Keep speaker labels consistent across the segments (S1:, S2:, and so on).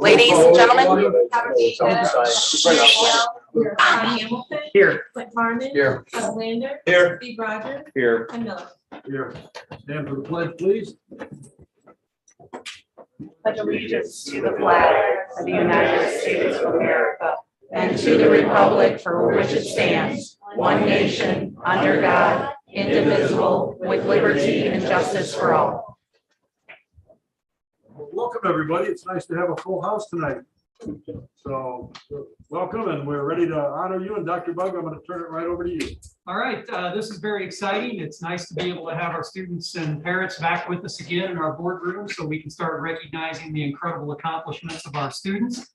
S1: Ladies and gentlemen.
S2: Here.
S3: Harmon.
S2: Here.
S3: Lander.
S2: Here.
S3: Steve Rogers.
S2: Here.
S3: And Miller.
S2: Here. Stand for the pledge, please.
S1: Pledge allegiance to the flag of the United States of America and to the republic for which it stands, one nation, under God, indivisible, with liberty and justice for all.
S4: Welcome, everybody. It's nice to have a full house tonight. So welcome, and we're ready to honor you. And Dr. Bug, I'm going to turn it right over to you.
S5: All right, this is very exciting. It's nice to be able to have our students and parents back with us again in our boardroom so we can start recognizing the incredible accomplishments of our students.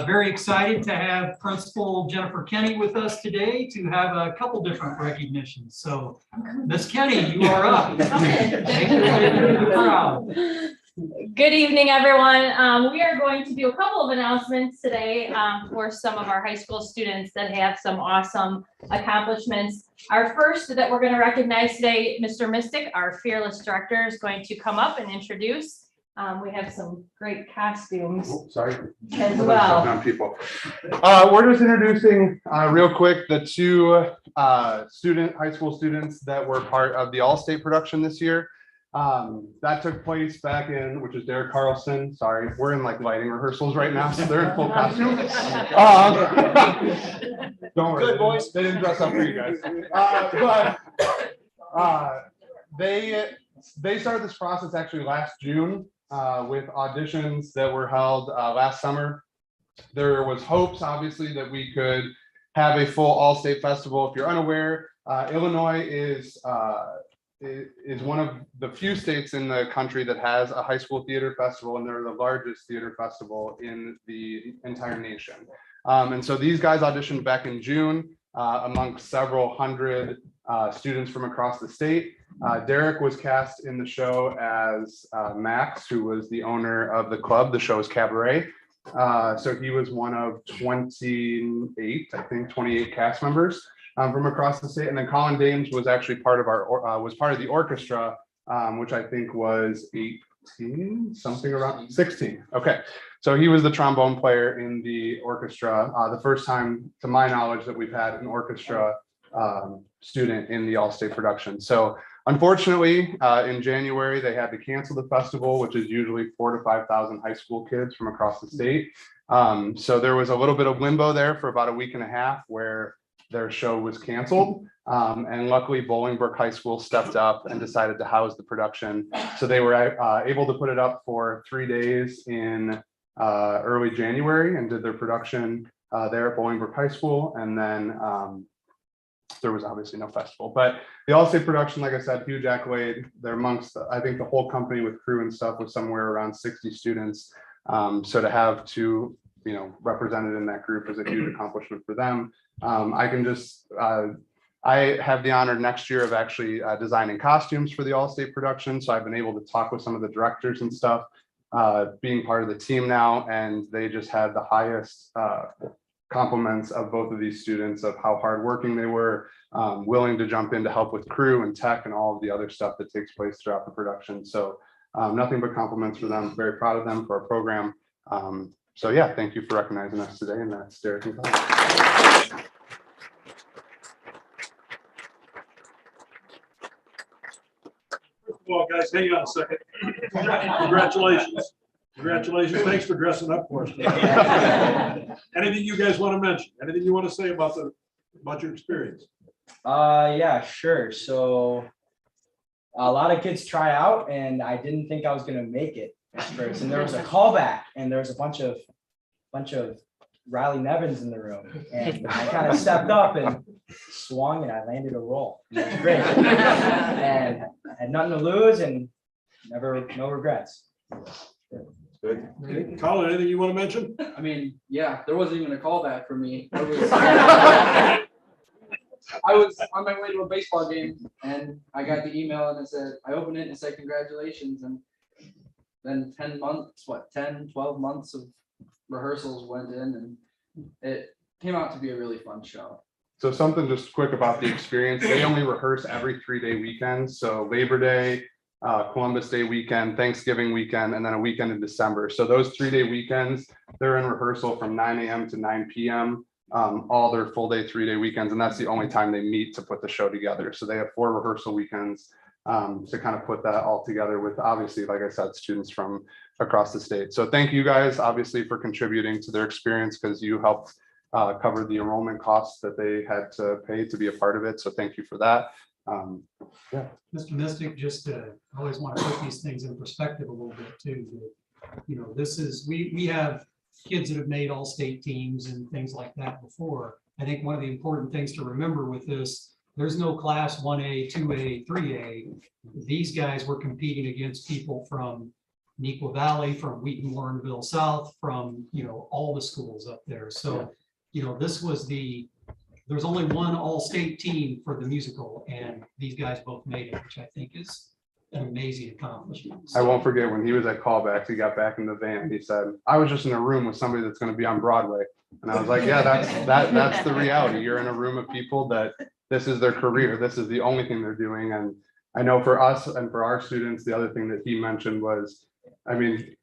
S5: Very excited to have Principal Jennifer Kenny with us today to have a couple different recognitions. So Miss Kenny, you are up. Thank you for the crowd.
S6: Good evening, everyone. We are going to do a couple of announcements today for some of our high school students that have some awesome accomplishments. Our first that we're going to recognize today, Mr. Mystic, our fearless director, is going to come up and introduce. We have some great costumes as well.
S7: We're just introducing real quick the two high school students that were part of the all-state production this year. That took place back in, which is Derek Carlson. Sorry, we're in like lighting rehearsals right now, so they're in full costume. Don't worry, good boys. They didn't dress up for you guys. They started this process actually last June with auditions that were held last summer. There was hopes, obviously, that we could have a full all-state festival. If you're unaware, Illinois is one of the few states in the country that has a high school theater festival, and they're the largest theater festival in the entire nation. And so these guys auditioned back in June amongst several hundred students from across the state. Derek was cast in the show as Max, who was the owner of the club. The show is Cabaret. So he was one of 28 cast members from across the state. And then Colin Dames was actually part of the orchestra, which I think was 18, something around 16. Okay, so he was the trombone player in the orchestra. The first time, to my knowledge, that we've had an orchestra student in the all-state production. So unfortunately, in January, they had to cancel the festival, which is usually 4,000 to 5,000 high school kids from across the state. So there was a little bit of limbo there for about a week and a half where their show was canceled. And luckily Bolingbrook High School stepped up and decided to house the production. So they were able to put it up for 3 days in early January and did their production there at Bolingbrook High School. And then there was obviously no festival, but the all-state production, like I said, huge accolade. They're amongst, I think the whole company with crew and stuff was somewhere around 60 students. So to have two, represented in that group is a huge accomplishment for them. I have the honor next year of actually designing costumes for the all-state production. So I've been able to talk with some of the directors and stuff, being part of the team now, and they just had the highest compliments of both of these students of how hardworking they were, willing to jump in to help with crew and tech and all of the other stuff that takes place throughout the production. So nothing but compliments for them. Very proud of them for our program. So yeah, thank you for recognizing us today, and that's Derek and Colin.
S4: Well, guys, hang on a second. Congratulations. Congratulations. Thanks for dressing up for us today. Anything you guys want to mention? Anything you want to say about your experience?
S8: Yeah, sure. So a lot of kids try out, and I didn't think I was gonna make it at first. And there was a callback, and there was a bunch of Riley Nevins in the room, and I kind of stepped up and swung, and I landed a role. It was great, and I had nothing to lose, and no regrets.
S4: Good. Colin, anything you want to mention?
S9: I mean, yeah, there wasn't even a callback for me. I was on my way to a baseball game, and I got the email, and I opened it and it said congratulations, and then 10 months, 12 months of rehearsals went in, and it came out to be a really fun show.
S7: So something just quick about the experience. They only rehearse every 3-day weekend. So Labor Day, Columbus Day weekend, Thanksgiving weekend, and then a weekend in December. So those 3-day weekends, they're in rehearsal from 9 a.m. to 9 p.m. All their full day 3-day weekends, and that's the only time they meet to put the show together. So they have 4 rehearsal weekends to kind of put that all together with, obviously, like I said, students from across the state. So thank you guys, obviously, for contributing to their experience, because you helped cover the enrollment costs that they had to pay to be a part of it. So thank you for that.
S5: Mr. Mystic, just I always want to put these things in perspective a little bit too. This is, we have kids that have made all state teams and things like that before. I think one of the important things to remember with this, there's no class 1A, 2A, 3A. These guys were competing against people from Neuqua Valley, from Wheaton Warrenville South, from, all the schools up there. So, this was there's only one all-state team for the musical, and these guys both made it, which I think is an amazing accomplishment.
S7: I won't forget when he was at callbacks, he got back in the van. He said, I was just in a room with somebody that's going to be on Broadway. And I was like, yeah, that's the reality. You're in a room of people that this is their career. This is the only thing they're doing. And I know for us and for our students, the other thing that he mentioned was,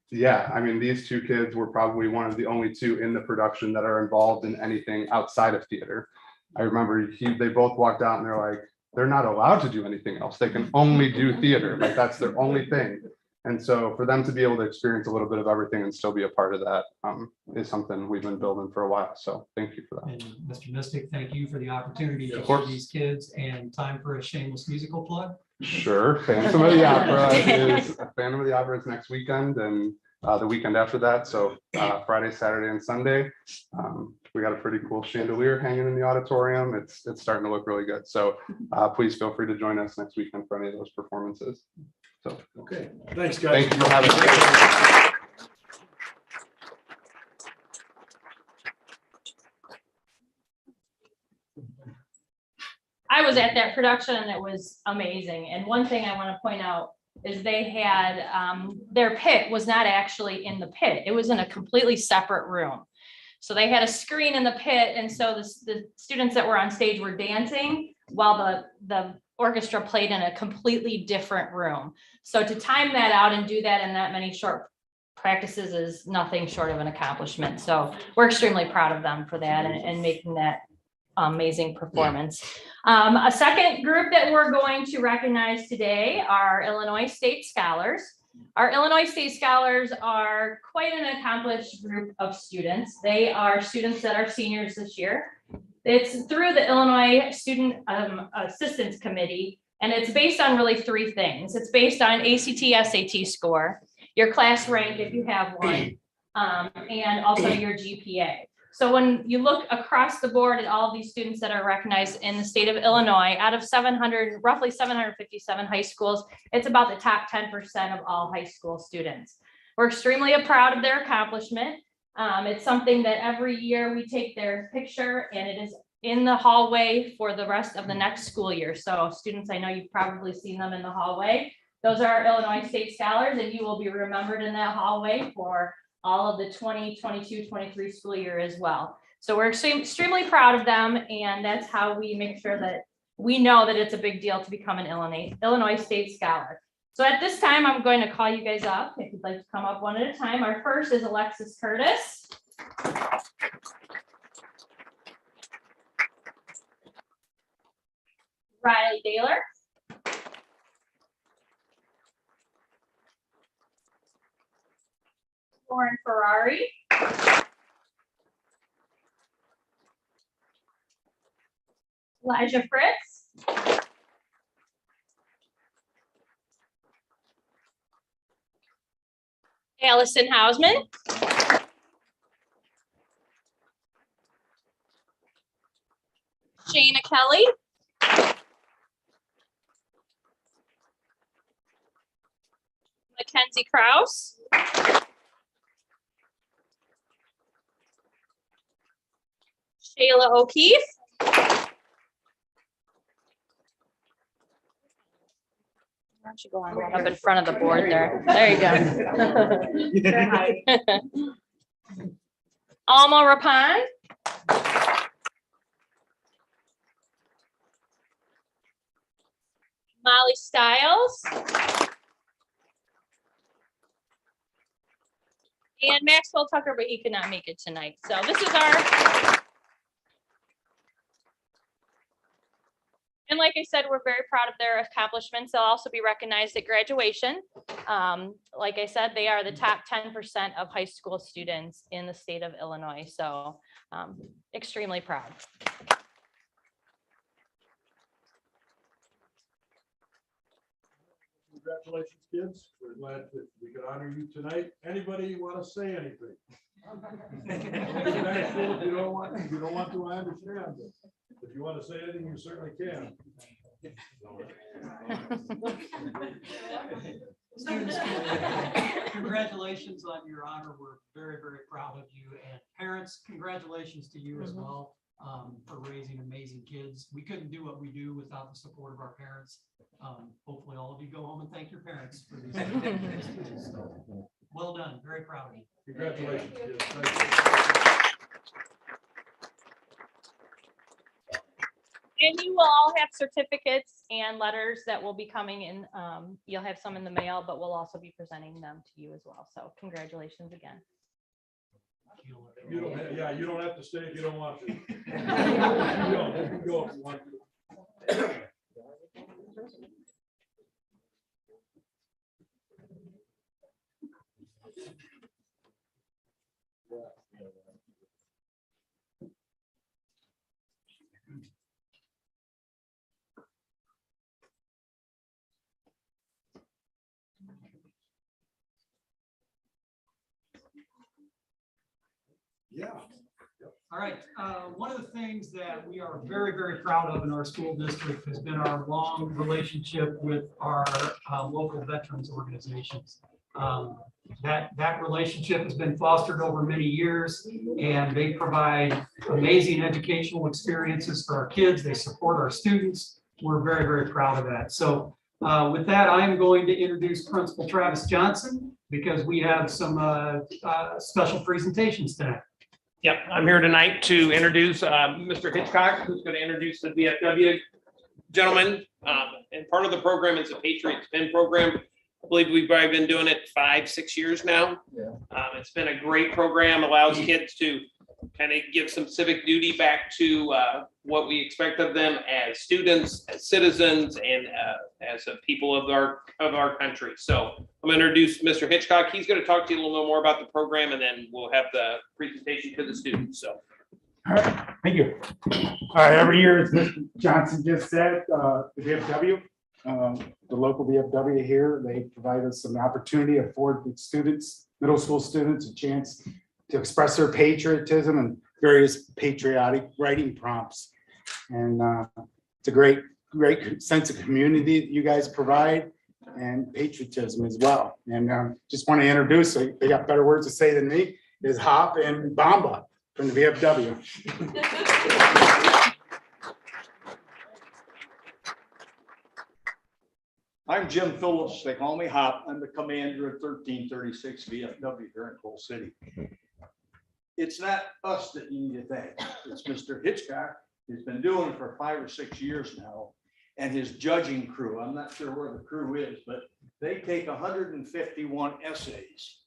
S7: these 2 kids were probably one of the only 2 in the production that are involved in anything outside of theater. I remember they both walked out and they're like, they're not allowed to do anything else. They can only do theater. Like, that's their only thing. And so for them to be able to experience a little bit of everything and still be a part of that is something we've been building for a while. So thank you for that.
S5: And Mr. Mystic, thank you for the opportunity to
S7: Of
S5: hear
S7: course.
S5: these kids, and time for a shameless musical plug.
S7: Sure. Phantom of the Opera is next weekend, and the weekend after that. So Friday, Saturday, and Sunday. We got a pretty cool chandelier hanging in the auditorium. It's starting to look really good. So please feel free to join us next weekend for any of those performances. So
S4: Okay, thanks, guys.
S7: thank you for having me.
S6: I was at that production and it was amazing. And one thing I want to point out is they had, their pit was not actually in the pit. It was in a completely separate room. So they had a screen in the pit. And so the students that were on stage were dancing while the orchestra played in a completely different room. So to time that out and do that in that many short practices is nothing short of an accomplishment. So we're extremely proud of them for that and making that amazing performance. A second group that we're going to recognize today are Illinois State Scholars. Our Illinois State Scholars are quite an accomplished group of students. They are students that are seniors this year. It's through the Illinois Student Assistance Committee, and it's based on really 3 things. It's based on ACT, SAT score, your class rank if you have one, and also your GPA. So when you look across the board at all of these students that are recognized in the state of Illinois, out of roughly 757 high schools, it's about the top 10% of all high school students. We're extremely proud of their accomplishment. It's something that every year we take their picture and it is in the hallway for the rest of the next school year. So students, I know you've probably seen them in the hallway. Those are our Illinois State Scholars, and you will be remembered in that hallway for all of the 2022-23 school year as well. So we're extremely proud of them, and that's how we make sure that we know that it's a big deal to become an Illinois State Scholar. So at this time, I'm going to call you guys up if you'd like to come up one at a time. Our first is Alexis Curtis. Riley Daler. Lauren Ferrari. Elijah Fritz. Allison Hausman. Shayna Kelly. Mackenzie Krause. Shayla O'Keefe. Why don't you go on right up in front of the board there? There you go. Alma Rapon. Molly Stiles. and Maxwell Tucker, but he could not make it tonight. So this is our. And like I said, we're very proud of their accomplishments. They'll also be recognized at graduation. Like I said, they are the top 10% of high school students in the state of Illinois. So extremely proud.
S4: Congratulations, kids. We're glad that we could honor you tonight. Anybody want to say anything? If you don't want to, I understand. But if you want to say anything, you certainly can.
S5: Students, congratulations on your honor. We're very, very proud of you. And parents, congratulations to you as well for raising amazing kids. We couldn't do what we do without the support of our parents. Hopefully all of you go home and thank your parents for these. So, well done. Very proud of you.
S4: Congratulations, kids. Thank
S6: And you will all have certificates and letters that will be coming in. You'll have some in the mail, but we'll also be presenting them to you as well. So congratulations again.
S4: You don't have, you don't have to stay if you don't want to. You can go if you want to. Yeah.
S5: All right. One of the things that we are very, very proud of in our school district has been our long relationship with our local veterans organizations. That relationship has been fostered over many years, and they provide amazing educational experiences for our kids. They support our students. We're very, very proud of that. So with that, I'm going to introduce Principal Travis Johnson because we have some special presentations tonight.
S3: Yep, I'm here tonight to introduce Mr. Hitchcock, who's going to introduce the VFW gentleman. And part of the program is a Patriot Spin program. I believe we've probably been doing it 5-6 years now.
S9: Yeah.
S3: It's been a great program, allows kids to kind of give some civic duty back to what we expect of them as students, as citizens, and as a people of our country. So I'm going to introduce Mr. Hitchcock. He's going to talk to you a little bit more about the program, and then we'll have the presentation to the students. So.
S10: All right, thank you. All right, every year, as Mr. Johnson just said, the VFW, the local VFW here, they provide us some opportunity, afford the students, middle school students, a chance to express their patriotism and various patriotic writing prompts. And it's a great sense of community that you guys provide and patriotism as well. And just want to introduce, they got better words to say than me, is Hop and Bamba from the VFW.
S11: I'm Jim Phillips. They call me Hop. I'm the commander of 1336 VFW here in Coal City. It's not us that you need to thank. It's Mr. Hitchcock. He's been doing it for 5 or 6 years now. And his judging crew, I'm not sure where the crew is, but they take 151 essays,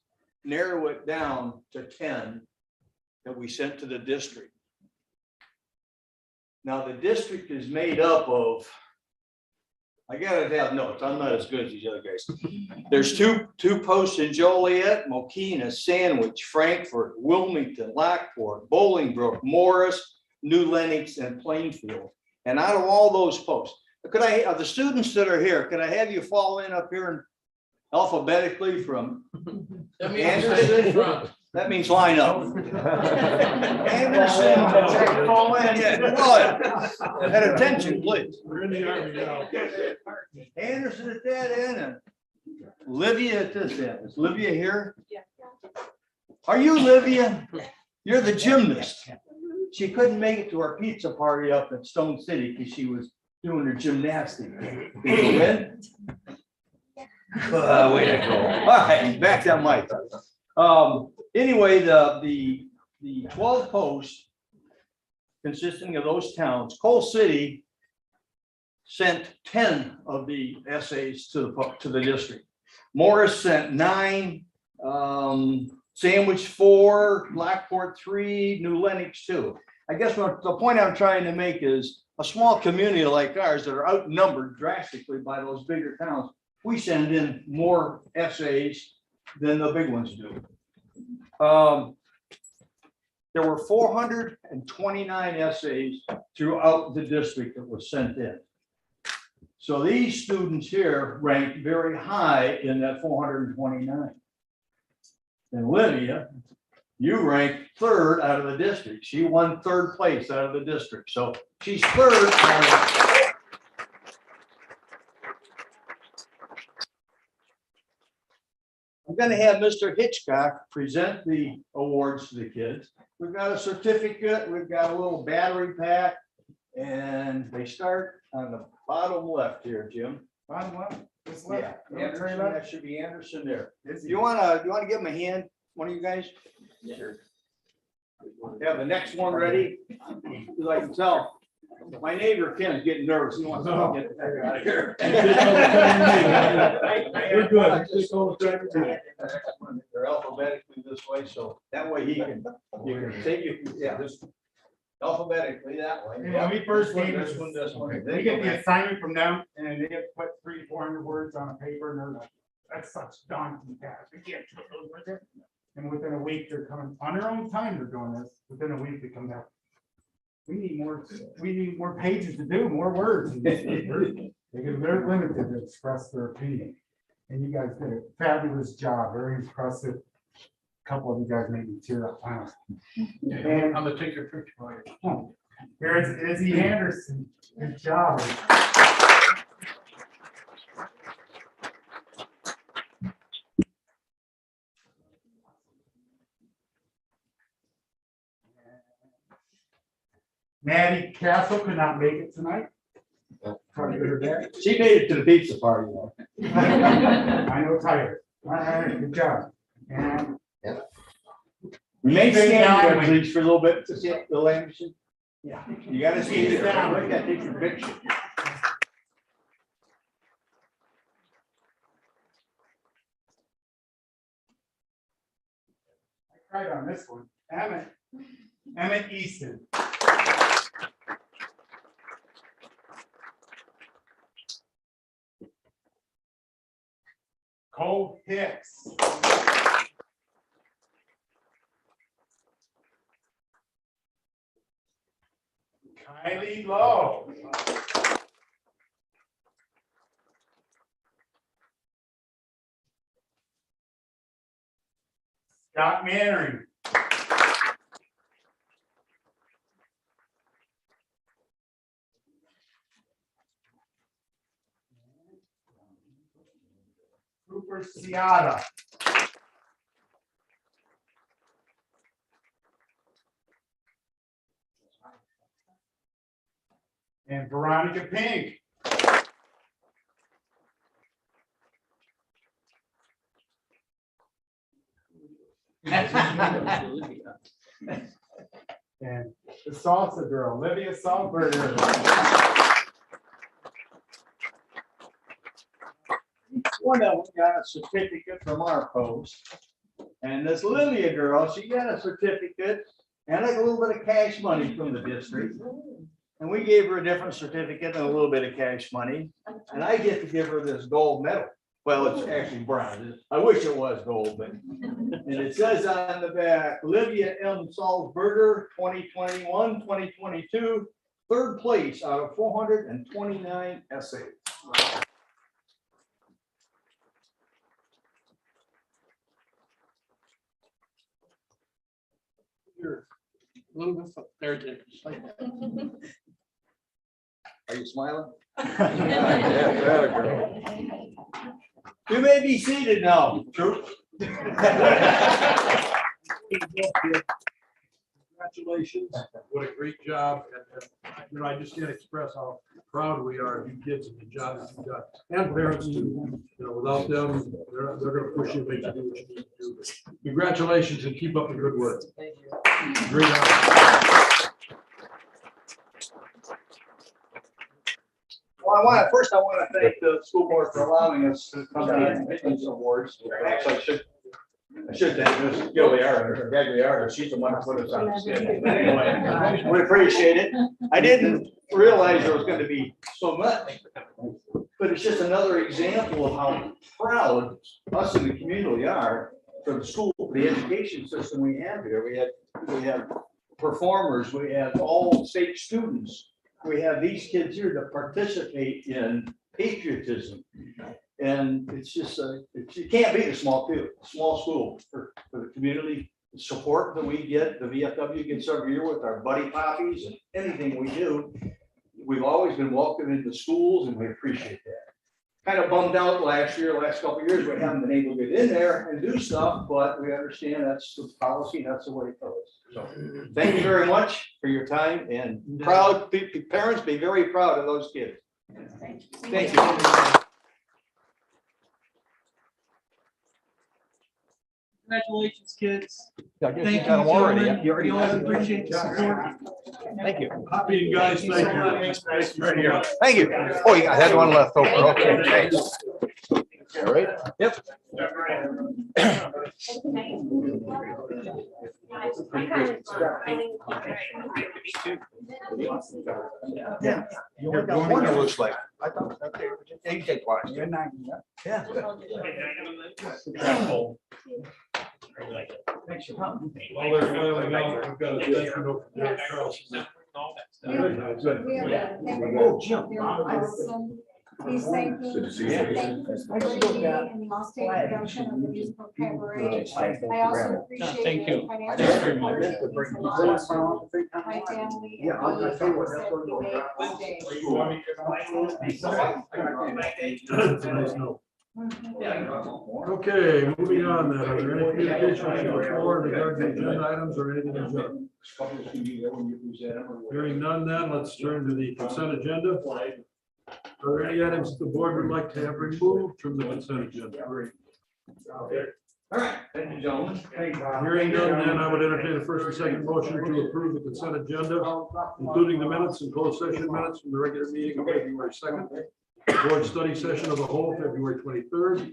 S11: narrow it down to 10 that we sent to the district. Now the district is made up of, I gotta have notes. I'm not as good as these other guys. There's two posts in Joliet, Mokina, Sandwich, Frankfort, Wilmington, Lockport, Bolingbrook, Morris, New Lenox, and Plainfield. And out of all those posts, could I, of the students that are here, could I have you fall in up here and alphabetically from Anderson? That means line up. Anderson, fall in. At attention, please.
S4: We're in the Army now.
S11: Anderson at that end and Livia at this end. Is Livia here?
S6: Yeah.
S11: Are you Livia? You're the gymnast. She couldn't make it to our pizza party up in Stone City because she was doing her gymnastics. Did you win? Way to go. All right, back that mic. Anyway, the 12 posts consisting of those towns, Coal City sent 10 of the essays to the district. Morris sent 9. Sandwich 4, Lockport 3, New Lenox 2. I guess what the point I'm trying to make is a small community like ours that are outnumbered drastically by those bigger towns. We send in more essays than the big ones do. There were 429 essays throughout the district that were sent in. So these students here ranked very high in that 429. And Lydia, you ranked 3rd out of the district. She won 3rd place out of the district. So she's 3rd out of. I'm going to have Mr. Hitchcock present the awards to the kids. We've got a certificate, we've got a little battery pack, and they start on the bottom left here, Jim.
S10: Bottom left, this
S11: Yeah,
S10: left.
S11: Anderson, that should be Anderson there. You wanna give him a hand, one of you guys? Sure. Yeah, the next one ready? Because I can tell, my neighbor Ken's getting nervous. He wants to get the heck out of here.
S4: We're good. Just all the time.
S11: They're alphabetically this way, so that way you can take you, yeah, just alphabetically that way.
S10: Yeah, when we first came,
S11: This one, this one.
S10: we get the assignment from them and they have to put 300-400 words on a paper and they're like, that's such daunting task. We can't do it with it. And within a week, they're coming on their own time. They're doing this. Within a week, they come back. We need more pages to do, more words. And they're limited to express their opinion. And you guys did a fabulous job, very impressive. A couple of you guys made me tear up.
S4: And I'm gonna take your picture for you.
S10: Here's Izzy Anderson. Good job. Maddie Castle could not make it tonight. Probably heard that.
S11: She made it to the pizza party.
S10: I know, tired. All right, good job. And
S11: Remain
S10: Stay
S11: standing
S10: down,
S11: there,
S10: Wayne.
S11: please, for a little bit to see the Anderson.
S10: yeah,
S11: You gotta stay
S10: Stay
S11: there.
S10: down.
S11: I gotta take your picture.
S10: I cried on this one. Emmett Easton. Cole Hicks. Kylie Lowe. Scott Mannering. Cooper Ciata. And Veronica Pink. And the salsa girl, Olivia Saltberger.
S11: One of them got a certificate from our post. And this Lydia girl, she got a certificate and like a little bit of cash money from the district. And we gave her a different certificate and a little bit of cash money. And I get to give her this gold medal. Well, it's actually bronze. I wish it was gold, but. And it says on the back, Lydia M. Salzberger, 2021, 2022, 3rd place out of 429 essays.
S3: You're a little bit there, Jim. Just like that.
S11: Are you smiling? You may be seated now, troops.
S4: Congratulations. What a great job. And, I just can't express how proud we are of you kids and the job that you've done. And parents too. Without them, they're gonna push you, make you do what you need to do. Congratulations and keep up the good work.
S9: Thank you.
S4: Great job.
S11: Well, I want to thank the school board for allowing us to come to these awards. Actually, I should I should thank Miss Gagliardo. She's the one who put us on the schedule. Anyway, we appreciate it. I didn't realize there was gonna be so much. But it's just another example of how proud us in the community are for the school, for the education system we have here. We have performers, we have all state students. We have these kids here that participate in patriotism. And it's just, it can't be a small school for the community support that we get, the VFW gets every year with our buddy poppies and anything we do. We've always been welcome into schools and we appreciate that. Kind of bummed out last couple of years, we haven't been able to get in there and do stuff, but we understand that's the policy, that's the way it goes. So thank you very much for your time and proud, parents be very proud of those kids. Thank you.
S5: Congratulations, kids.
S2: I guess
S5: Thank
S2: you
S5: you,
S2: got them already.
S5: gentlemen.
S2: You already
S5: We
S2: got
S5: always
S2: them.
S5: appreciate the support.
S2: Thank you.
S4: Happy guys, thank you.
S2: Right here. Thank you. Oh, I had one left over. Okay, thanks. All right. Yep. Yeah. You only got one, it looks like. I thought, okay, you take one. You're not. Yeah.
S4: Well, they're filing out. We've got a thank you note from Derek Carlson.
S2: Oh, Jim.
S12: Please thank you.
S2: Good to see you.
S12: Thank you for supporting me in the all-state production of the musical cabaret. I also appreciate
S2: Thank you.
S12: the financial support. My family. and
S2: Yeah, I'll tell you what, that's
S12: all
S2: what
S12: those
S4: Nice note. Okay, moving on then. Are there any communications from the floor regarding agenda items or anything adjourned? Hearing none then, let's turn to the consent agenda. Are there any items the board would like to have removed from the consent agenda?
S11: All right, thank you, gentlemen.
S4: Hearing none, then I would entertain a first and second motion to approve the consent agenda, including the minutes and closed session minutes from the regular meeting of February 2nd, board study session of the whole, February 23rd,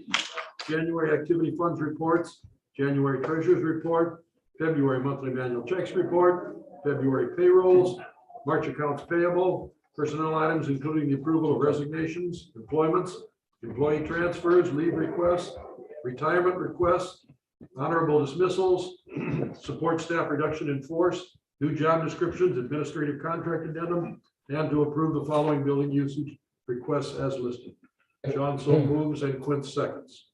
S4: January activity funds reports, January treasurer's report, February monthly manual checks report, February payrolls, March accounts payable, personnel items, including the approval of resignations, employments, employee transfers, leave requests, retirement requests, honorable dismissals, support staff reduction in force, new job descriptions, administrative contract addendum, and to approve the following building usage requests as listed. John so moves and Quint seconds.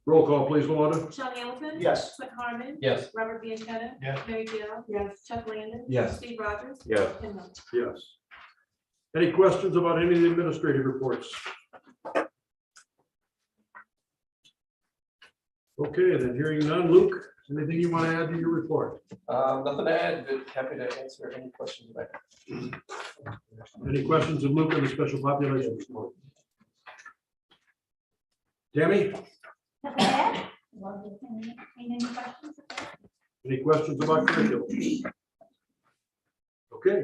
S4: Roll call, please, Luana.
S12: Sean Hamilton.
S11: Yes.
S12: Clint Harmon.
S2: Yes.
S12: Robert Bianchetta.
S2: Yes.
S12: Mary Gill. Yes. Chuck Landon.
S2: Yes.
S12: Steve Rogers.
S2: Yes.
S12: Tim Miller.
S4: Yes. Any questions about any of the administrative reports? Okay, then hearing none. Luke, anything you want to add to your report?
S13: Nothing to add, but happy to answer any questions about it.
S4: Any questions of Luke on the special population report? Tammy, any questions about curriculum? Okay,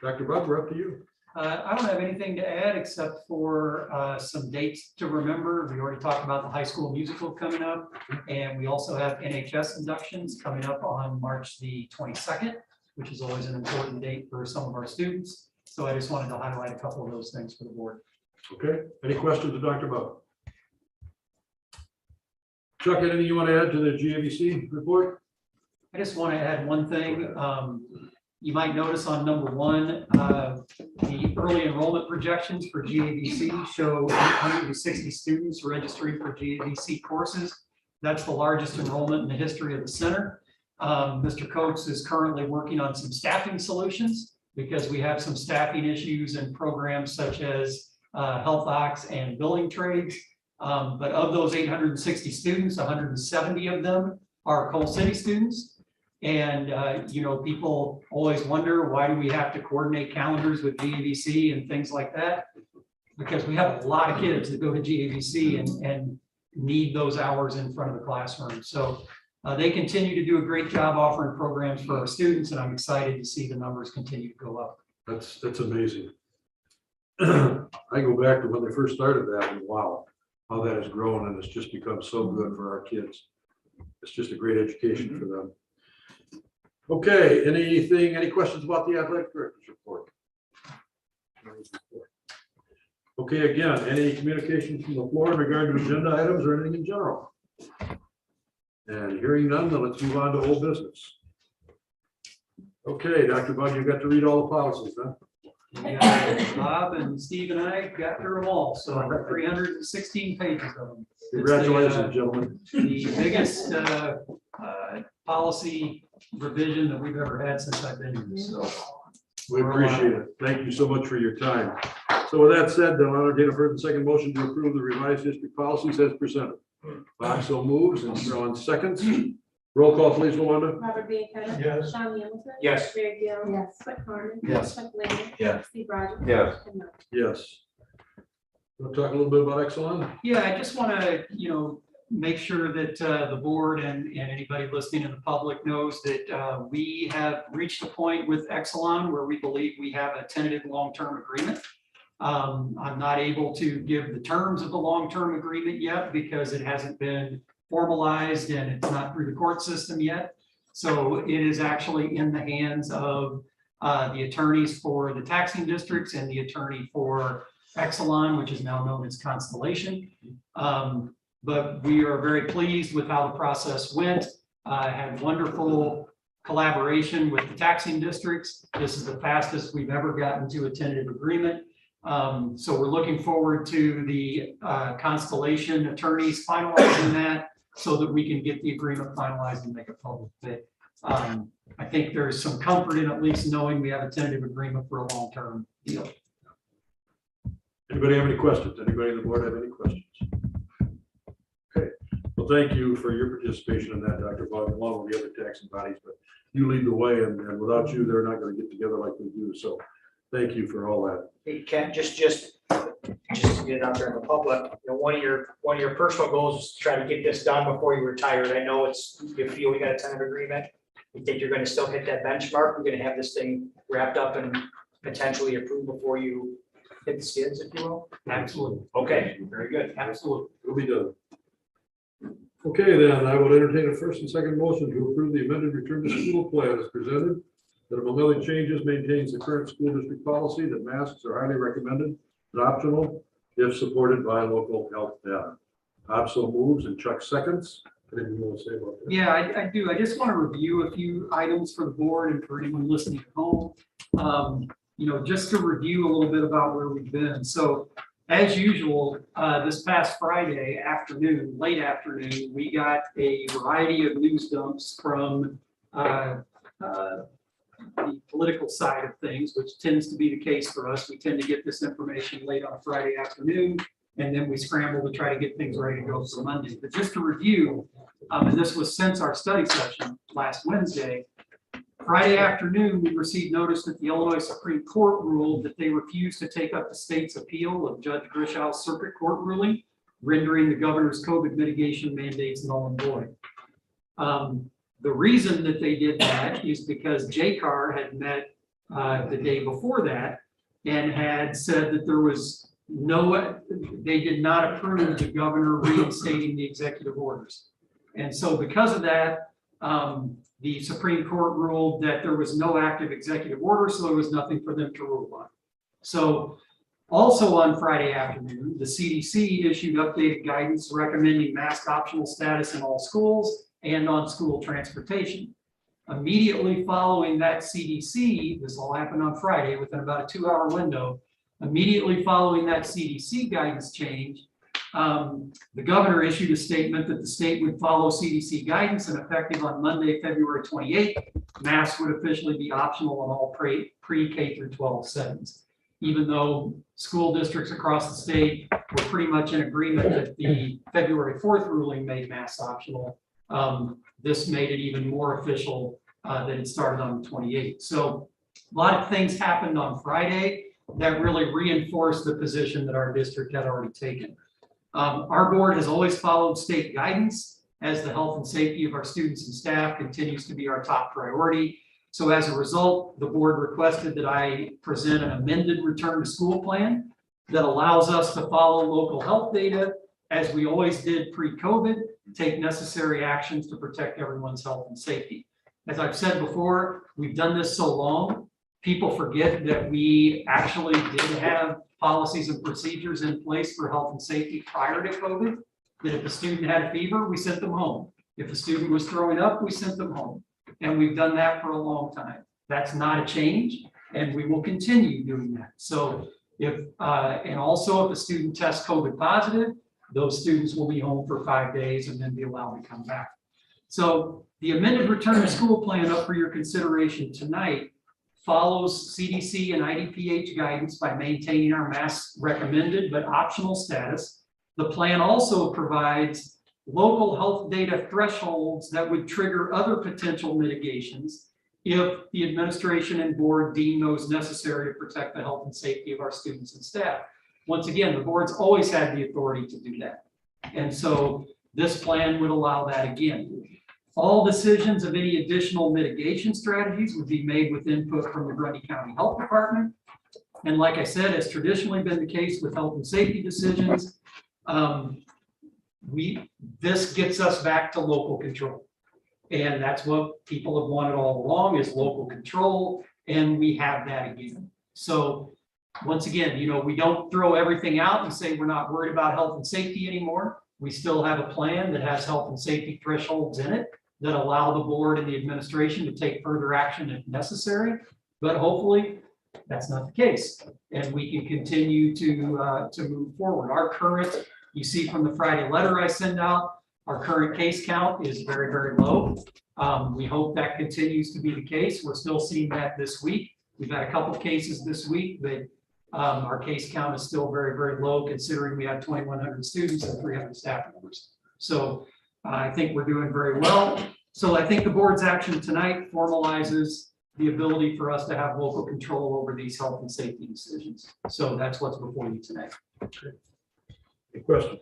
S4: Dr. Bud, we're up to you.
S5: I don't have anything to add except for some dates to remember. We already talked about the high school musical coming up, and we also have NHS inductions coming up on March the 22nd, which is always an important date for some of our students. So I just wanted to highlight a couple of those things for the board.
S4: Okay, any questions of Dr. Bud? Chuck, anything you want to add to the GABC report?
S5: I just want to add one thing. You might notice on number one, the early enrollment projections for GABC show 860 students registering for GABC courses. That's the largest enrollment in the history of the center. Mr. Coates is currently working on some staffing solutions because we have some staffing issues in programs such as Health Ops and building trades. But of those 860 students, 170 of them are Coal City students. And, you know, people always wonder, why do we have to coordinate calendars with GABC and things like that? Because we have a lot of kids that go to GABC and need those hours in front of the classroom. So they continue to do a great job offering programs for our students, and I'm excited to see the numbers continue to go up.
S4: That's amazing. I go back to when they first started that, and wow, how that has grown, and it's just become so good for our kids. it's just a great education for them. Okay, any questions about the athletic director's report? Okay, again, any communications from the floor in regard to agenda items or anything in general? And hearing none, then let's move on to old business. Okay, Dr. Bud, you got to read all the policies, huh?
S5: Yeah, Bob and Steve and I got through them all, so 316 pages of them.
S4: Congratulations, gentlemen.
S5: The biggest policy revision that we've ever had since I've been here, so.
S4: We appreciate it. Thank you so much for your time. So with that said, then I'll entertain a first and second motion to approve the revised district policies as presented. Bob so moves and Sean seconds. Roll call, please, Luanda.
S12: Robert Bianca.
S4: Yes.
S12: Sean Hamilton.
S2: Yes.
S12: Mary Gill.
S6: Yes.
S12: Scott Harmon.
S2: Yes.
S12: Chuck Leland.
S2: Yes.
S12: Steve Rogers.
S2: Yes.
S12: And Mike.
S4: Yes. Want to talk a little bit about Exelon?
S5: Yeah, I just want to, make sure that the board and anybody listening in the public knows that we have reached a point with Exelon where we believe we have a tentative long-term agreement. I'm not able to give the terms of the long-term agreement yet because it hasn't been formalized and it's not through the court system yet. So it is actually in the hands of the attorneys for the taxing districts and the attorney for Exelon, which is now known as Constellation. But we are very pleased with how the process went. Had wonderful collaboration with the taxing districts. This is the fastest we've ever gotten to a tentative agreement. So we're looking forward to the Constellation attorneys finalizing that so that we can get the agreement finalized and make it public. But I think there's some comfort in at least knowing we have a tentative agreement for a long-term deal.
S4: Anybody have any questions? Anybody on the board have any questions? Okay, well, thank you for your participation in that, Dr. Bog, along with the other taxing bodies, but you lead the way, and without you, they're not going to get together like we do. So thank you for all that.
S14: You can't just to get it out there in the public, one of your personal goals is to try to get this done before you retire. I know you feel we got a tentative agreement. You think you're going to still hit that benchmark. We're going to have this thing wrapped up and potentially approved before you hit the skids, if you will.
S5: Absolutely.
S14: Okay, very good.
S5: Absolutely.
S4: It'll be done. Okay, then I will entertain a first and second motion to approve the amended return to school plan as presented. That among other changes maintains the current school district policy that masks are highly recommended and optional if supported by local health data. Bob so moves and Chuck seconds. Anything you want to say about that?
S5: Yeah, I do. I just want to review a few items for the board and for anyone listening at home. Just to review a little bit about where we've been. So as usual, this past Friday afternoon, late afternoon, we got a variety of news dumps from the political side of things, which tends to be the case for us. We tend to get this information late on a Friday afternoon, and then we scramble to try to get things ready to go for Monday. But just to review, and this was since our study session last Wednesday, Friday afternoon, we received notice that the Illinois Supreme Court ruled that they refused to take up the state's appeal of Judge Grishow's circuit court ruling, rendering the governor's COVID mitigation mandates null and void. The reason that they did that is because JCAR had met the day before that and had said that there was they did not approve the governor reinstating the executive orders. And so because of that, the Supreme Court ruled that there was no active executive order, so there was nothing for them to rule on. So also on Friday afternoon, the CDC issued updated guidance recommending mask optional status in all schools and on school transportation. Immediately following that CDC, this all happened on Friday within about a 2-hour window. Immediately following that CDC guidance change, the governor issued a statement that the state would follow CDC guidance, and effective on Monday, February 28th, masks would officially be optional in all pre-K through 12 settings. Even though school districts across the state were pretty much in agreement that the February 4th ruling made masks optional, this made it even more official that it started on the 28th. So a lot of things happened on Friday that really reinforced the position that our district had already taken. Our board has always followed state guidance, as the health and safety of our students and staff continues to be our top priority. So as a result, the board requested that I present an amended return to school plan that allows us to follow local health data as we always did pre-COVID, take necessary actions to protect everyone's health and safety. As I've said before, we've done this so long, people forget that we actually did have policies and procedures in place for health and safety prior to COVID, that if a student had a fever, we sent them home. If a student was throwing up, we sent them home. And we've done that for a long time. That's not a change, and we will continue doing that. So and also if a student tests COVID positive, those students will be home for 5 days and then be allowed to come back. So the amended return to school plan up for your consideration tonight follows CDC and IDPH guidance by maintaining our mask recommended but optional status. The plan also provides local health data thresholds that would trigger other potential mitigations if the administration and board deem those necessary to protect the health and safety of our students and staff. Once again, the board's always had the authority to do that. And so this plan would allow that again. All decisions of any additional mitigation strategies would be made with input from the Grundy County Health Department. And like I said, has traditionally been the case with health and safety decisions, this gets us back to local control. And that's what people have wanted all along, is local control, and we have that again. So once again, we don't throw everything out and say we're not worried about health and safety anymore. We still have a plan that has health and safety thresholds in it that allow the board and the administration to take further action if necessary. But hopefully that's not the case, and we can continue to move forward. Our current, you see from the Friday letter I send out, our current case count is very, very low. We hope that continues to be the case. We're still seeing that this week. We've had a couple of cases this week, but our case count is still very, very low considering we have 2,100 students and 300 staff members. So I think we're doing very well. So I think the board's action tonight formalizes the ability for us to have local control over these health and safety decisions. So that's what's before you tonight.
S4: Any questions?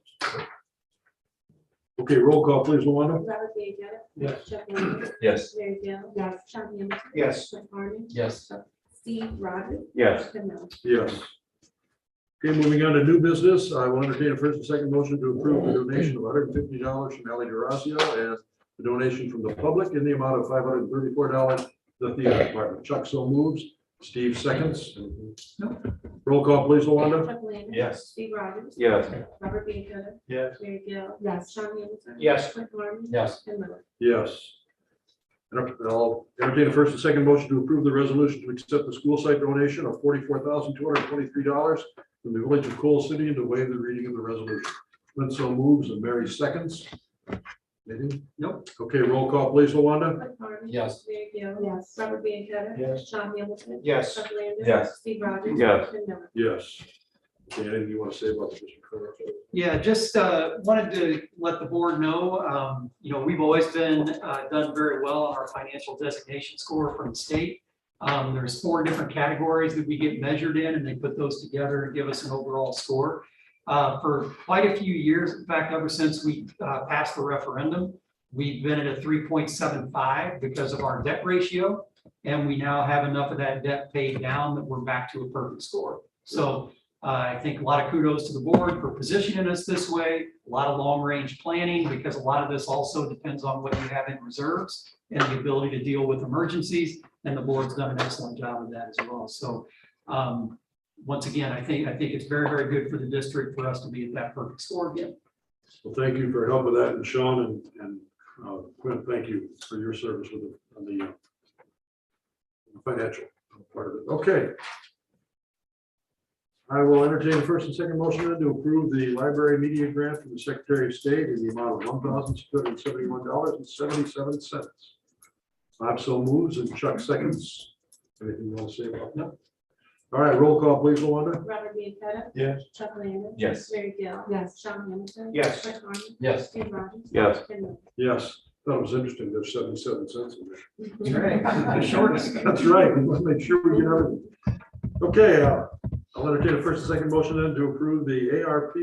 S4: Okay, roll call, please, Luana.
S12: Robert Bianca.
S4: Yes.
S12: Chuck Williams.
S11: Yes.
S12: Mary Gill. Yes. Sean Hamilton.
S4: Yes.
S12: Mike Harmon.
S11: Yes.
S12: Steve Rogers.
S11: Yes.
S12: Ken Miller.
S4: Yes. Okay, moving on to new business, I will entertain a first and second motion to approve the donation of $150 from Ally DeRosio and the donation from the public in the amount of $534 to the theater department. Chuck so moves, Steve seconds. Roll call, please, Luana.
S12: Chuck Williams.
S11: Yes.
S12: Steve Rogers.
S11: Yes.
S12: Robert Bianca.
S4: Yes.
S12: Mary Gill. Yes. Sean Hamilton.
S14: Yes.
S12: Mike Harmon.
S11: Yes.
S12: Ken Miller.
S4: Yes. And I'll entertain a first and second motion to approve the resolution to accept the school site donation of $44,223 from the village of Coal City and to waive the reading of the resolution. Lynn so moves and Mary seconds. Anything?
S5: Nope.
S4: Okay, roll call, please, Luana.
S12: Mike Harmon.
S11: Yes.
S12: Mary Gill. Yes. Robert Bianca.
S4: Yes.
S12: Sean Hamilton.
S14: Yes.
S12: Chuck Williams.
S11: Yes.
S12: Steve Rogers.
S11: Yes.
S12: Ken Miller.
S4: Yes. Okay, anything you want to say about the district clerk?
S5: Yeah, just wanted to let the board know, we've always been done very well on our financial designation score from the state. There's 4 different categories that we get measured in, and they put those together and give us an overall score. For quite a few years, in fact, ever since we passed the referendum, we've been at a 3.75 because of our debt ratio, and we now have enough of that debt paid down that we're back to a perfect score. So I think a lot of kudos to the board for positioning us this way, a lot of long-range planning, because a lot of this also depends on what you have in reserves and the ability to deal with emergencies, and the board's done an excellent job of that as well. So once again, I think it's very, very good for the district for us to be at that perfect score again.
S4: Well, thank you for help with that, and Sean and Quinn, thank you for your service with the financial part of it. Okay. I will entertain the first and second motion then to approve the library media grant from the Secretary of State in the amount of $1,671.77. Bob so moves and Chuck seconds. Anything you want to say about that? All right, roll call, please, Luana.
S12: Robert Bianca.
S4: Yes.
S12: Chuck Williams.
S11: Yes.
S12: Mary Gill. Yes. Sean Hamilton.
S14: Yes.
S12: Mike Harmon.
S11: Yes.
S12: Steve Rogers.
S11: Yes.
S12: Ken Miller.
S4: Yes. Thought it was interesting. There's 77 cents in there.
S5: Right, the shortest.
S4: That's right. We must make sure we get everything. Okay, I'll entertain a first and second motion then to approve the ARP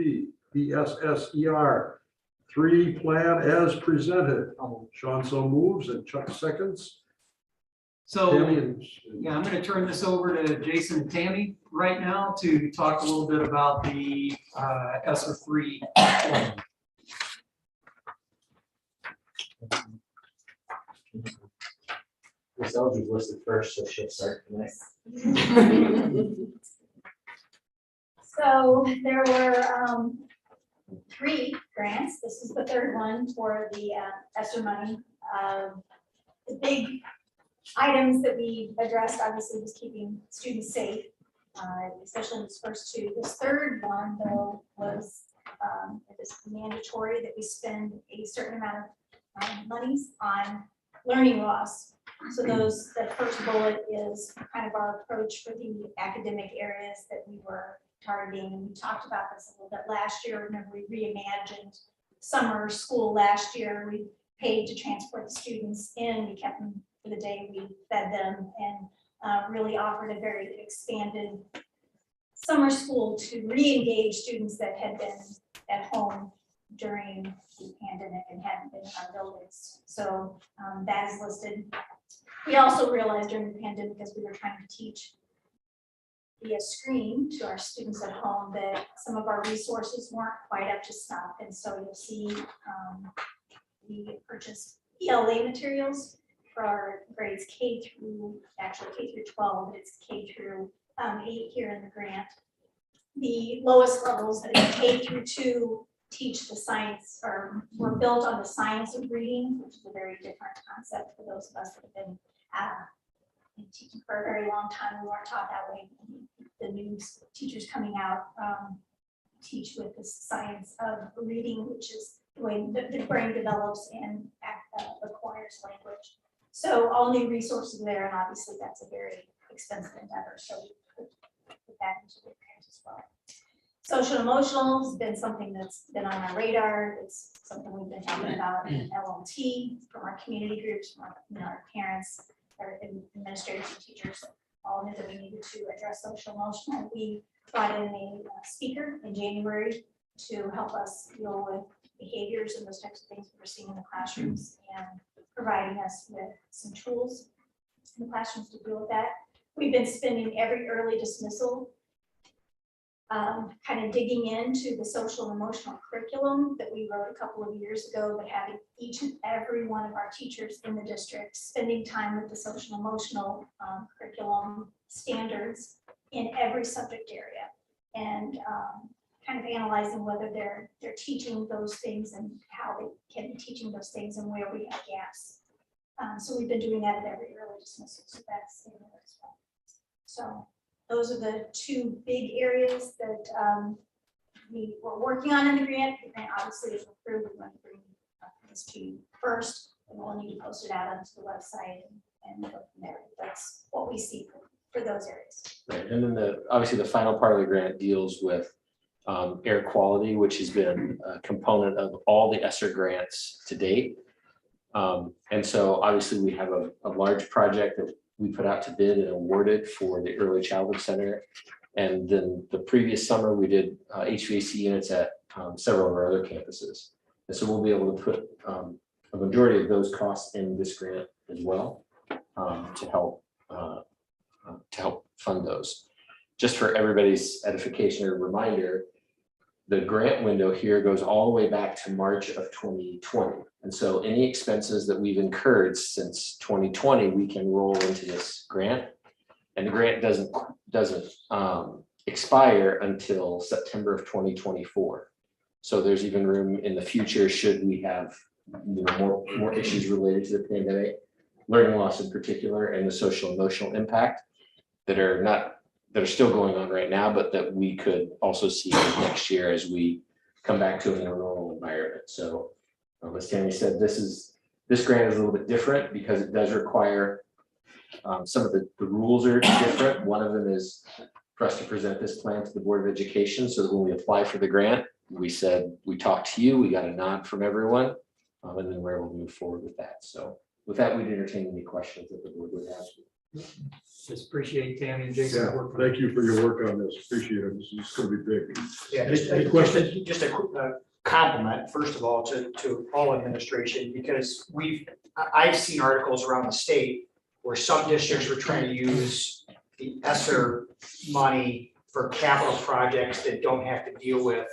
S4: PSSER 3 plan as presented. Sean so moves and Chuck seconds.
S5: So, yeah, I'm gonna turn this over to Jason and Tammy right now to talk a little bit about the ESSER 3.
S13: Miss Eldridge listed first, so she'll start tonight.
S12: So there were 3 grants. This is the 3rd one for the ESSER money. The big items that we addressed obviously was keeping students safe, especially in these first 2. This 3rd one though was it is mandatory that we spend a certain amount of monies on learning loss. So the first bullet is kind of our approach for the academic areas that we were targeting. And we talked about this a little bit last year. Remember, we reimagined summer school last year. We paid to transport the students in. We kept them for the day. We fed them and really offered a very expanded summer school to re-engage students that had been at home during the pandemic and hadn't been in our buildings. So that is listed. We also realized during the pandemic, as we were trying to teach via screen to our students at home, that some of our resources weren't quite up to snuff. And so you'll see we purchased ELA materials for our grades K through 12. It's K through 8 here in the grant. The lowest levels, that is K through 2, teach the science, or were built on the science of reading, which is a very different concept for those of us that have been teaching for a very long time. We weren't taught that way. The new teachers coming out teach with the science of reading, which is the way the brain develops and acquires language. So all new resources there, and obviously that's a very expensive endeavor. So we put that into the grant as well. Social emotional has been something that's been on our radar. It's something we've been talking about in LLT, from our community groups, from our parents, our administrators and teachers, all knew that we needed to address social emotional. We brought in a speaker in January to help us deal with behaviors and those types of things we're seeing in the classrooms, and providing us with some tools in the classrooms to deal with that. We've been spending every early dismissal kind of digging into the social and emotional curriculum that we wrote a couple of years ago, but having each and every one of our teachers in the district spending time with the social emotional curriculum standards in every subject area, and kind of analyzing whether they're teaching those things and how they can be teaching those things and where we have gaps. So we've been doing that at every early dismissal, so that's in there as well. So those are the 2 big areas that we were working on in the grant. The grant obviously is approved. We're going to bring this to you first, and we'll need to post it out onto the website and go from there. That's what we see for those areas.
S13: Right, and then obviously the final part of the grant deals with air quality, which has been a component of all the ESSER grants to date. And so obviously we have a large project that we put out to bid and awarded for the Early Childhood Center. And then the previous summer, we did HVAC units at several of our other campuses. And so we'll be able to put a majority of those costs in this grant as well, to help fund those. Just for everybody's edification or reminder, the grant window here goes all the way back to March of 2020. And so any expenses that we've incurred since 2020, we can roll into this grant. And the grant doesn't expire until September of 2024. So there's even room in the future should we have more issues related to the pandemic, learning loss in particular, and the social emotional impact that are still going on right now, but that we could also see next year as we come back to a more normal environment. So as Tammy said, this grant is a little bit different because it does require some of the rules are different. One of them is for us to present this plan to the Board of Education, so that when we apply for the grant, we said, we talked to you, we got a nod from everyone, and then we're able to move forward with that. So with that, we'd entertain any questions that the board would have.
S5: Just appreciate Tammy and Jason.
S4: Thank you for your work on this. Appreciate it. This is going to be big.
S14: Yeah,
S4: Any questions?
S14: just a quick compliment, first of all, to all administration, because I've seen articles around the state where some districts were trying to use the ESSER money for capital projects that don't have to deal with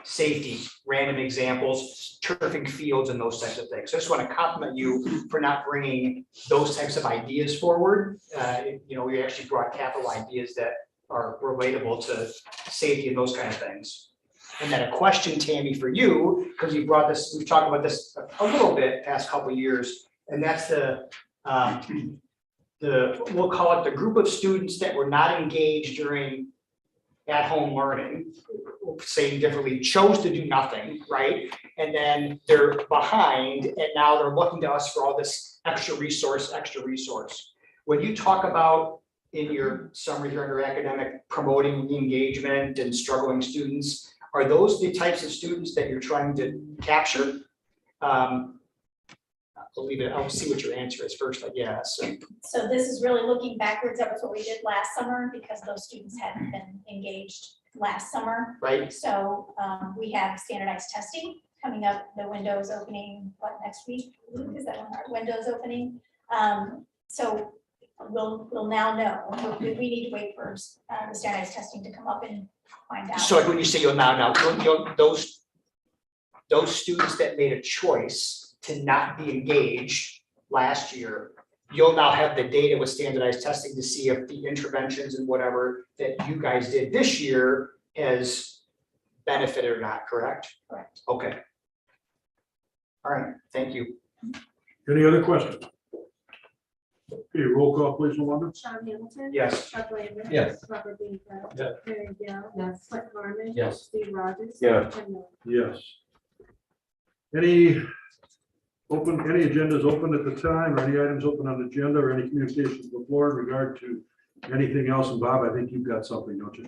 S14: safety, random examples, turfing fields and those types of things. So I just want to compliment you for not bringing those types of ideas forward. We actually brought capital ideas that are relatable to safety and those kind of things. And then a question, Tammy, for you, because you brought this, we've talked about this a little bit past couple of years, and that's we'll call it the group of students that were not engaged during at-home learning, saying differently, chose to do nothing, right? And then they're behind, and now they're looking to us for all this extra resource. When you talk about in your summary here under academic, promoting engagement and struggling students, are those the types of students that you're trying to capture? I'll leave it, I'll see what your answer is first, I guess.
S12: So this is really looking backwards. That was what we did last summer because those students hadn't been engaged last summer.
S14: Right.
S12: So we have standardized testing coming up, the windows opening, next week? Is that when our windows opening? So we'll now know. We need to wait for the standardized testing to come up and find out.
S14: So when you say you'll now, those students that made a choice to not be engaged last year, you'll now have the data with standardized testing to see if the interventions and whatever that you guys did this year has benefited or not, correct?
S12: Correct.
S14: Okay. All right, thank you.
S4: Any other questions? Okay, roll call, please, Luana.
S15: Sean Hamilton.
S14: Yes.
S15: Chuck Landon.
S11: Yes.
S15: Robert Bainbrook.
S11: Yes.
S15: Mary Gill.
S6: Yes.
S15: Clint Harmon.
S11: Yes.
S15: Steve Rogers.
S11: Yes.
S15: Ken Miller.
S4: Yes. Any agendas open at the time, or any items open on the agenda, or any communications before in regard to anything else? And Bob, I think you've got something, don't you?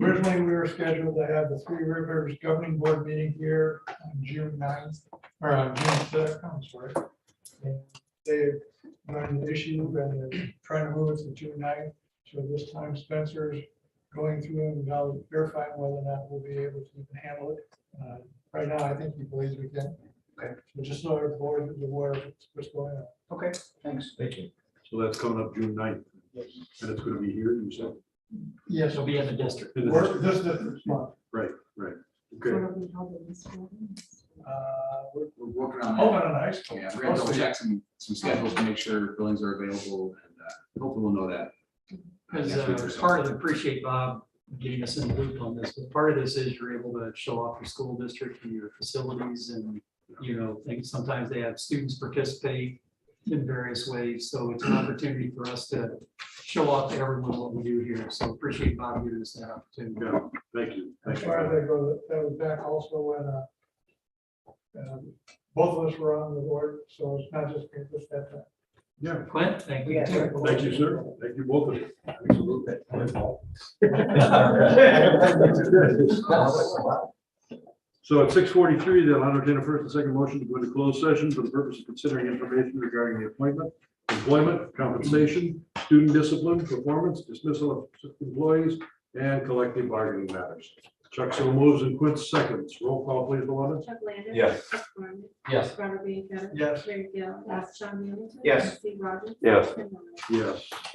S16: Originally, we were scheduled to have the Three Rivers Governing Board meeting here on June 9th, or on June 6th, I'm sorry. And they run an issue and they're trying to move it to June 9th. So this time Spencer's going through and now verifying whether or not we'll be able to even handle it. Right now, I think he believes we can.
S14: Okay.
S16: So just so our board is aware of what's going on.
S14: Okay, thanks.
S11: Thank you.
S4: So that's coming up June 9th. And it's gonna be here, you said?
S16: Yes.
S5: It'll be in the district.
S16: This month.
S4: Right, okay.
S16: We're
S10: working on
S16: hoping on high school.
S10: Yeah, we're gonna double check some schedules to make sure buildings are available, and hopefully we'll know that.
S5: Because part of the, appreciate Bob getting us in the loop on this, but part of this is you're able to show off your school district and your facilities and, things. Sometimes they have students participate in various ways. So it's an opportunity for us to show off to everyone what we do here. So appreciate Bob giving us that opportunity.
S4: Yeah, thank you.
S16: As far as I go, that was back also when both of us were on the board, so it's not just that time.
S4: Yeah.
S5: Clint, thank you.
S4: Thank you, sir. Thank you both of you. Absolutely. So at 6:43, they'll entertain a first and second motion to go into closed session for the purpose of considering information regarding the appointment, employment, compensation, student discipline, performance, dismissal of employees, and collective bargaining matters. Chuck so moves and Quint seconds. Roll call, please, Luana.
S15: Chuck Landon.
S11: Yes.
S15: Chuck Harmon.
S11: Yes.
S15: Robert Bainbrook.
S16: Yes.
S15: Mary Gill. Yes. Sean Hamilton.
S14: Yes.
S15: Steve Rogers.
S11: Yes.
S15: Ken Miller.
S4: Yes.